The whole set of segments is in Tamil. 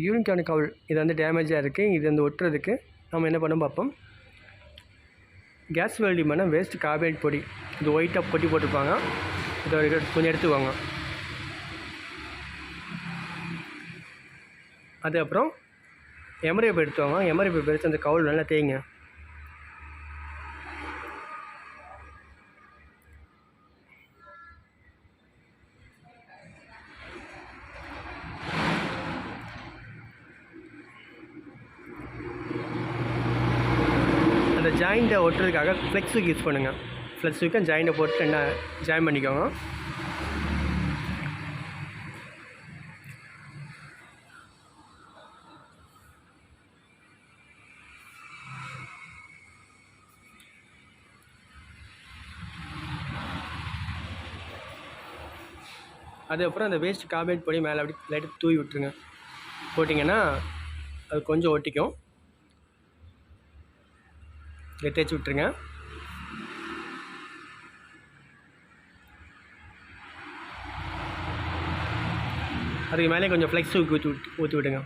யூனிக்கான கவுல் இது வந்து டேமேஜாக இருக்குது. இது வந்து ஒட்டுறதுக்கு நம்ம என்ன பண்ண பார்ப்போம். கேஸ் வெல்டிங் பண்ண வேஸ்ட் கார்பனேட் பொடி இது ஒயிட்டாக பொட்டி போட்டிருப்பாங்க. இதை கொஞ்சம் எடுத்துக்கோங்க. அது அப்புறம் எமரி பைப் எடுத்துவாங்க. எமரி பைப் எடுத்து அந்த கவுல் நல்லா தேய்ங்க. அந்த ஜாயிண்ட்டை ஒட்டுறதுக்காக ஃப்ளெக்ஸ் விக் யூஸ் பண்ணுங்கள். ஃப்ளெக்ஸ் விக்கை ஜாயிண்ட்டை போட்டு என்ன ஜாயின் பண்ணிக்கோங்க. அதுக்கப்புறம் அந்த வேஸ்ட் கார்பனேட் பொடி மேலே அப்படி லைட்டாக தூவி விட்டுருங்க. போட்டிங்கன்னா அது கொஞ்சம் ஒட்டிக்கும். இதை தேய்ச்சி விட்டுருங்க. அதுக்கு மேலே கொஞ்சம் ஃப்ளெக்ஸ் ஊற்றி விடுங்க.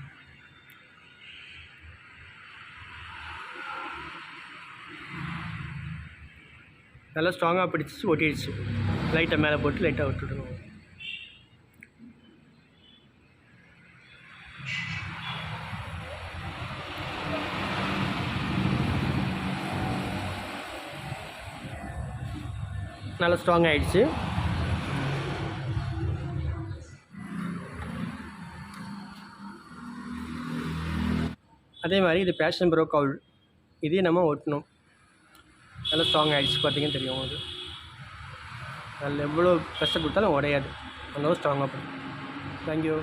நல்லா ஸ்ட்ராங்காக பிடிச்சி ஒட்டிடுச்சு. லைட்டை மேலே போட்டு லைட்டாக விட்டுவிடுங்க. நல்லா ஸ்ட்ராங் ஆகிடுச்சு. அதே மாதிரி இது பேஷன் ப்ரோ கவுல் இதையும் நம்ம ஒட்டணும். நல்லா ஸ்ட்ராங் ஆகிடுச்சு. பார்த்தீங்கன்னு தெரியும் அது அதில் எவ்வளோ கஷ்டப்பட்டாலும் உடையாது. அந்த ஸ்ட்ராங்காக பண்ணும். தேங்க்யூ.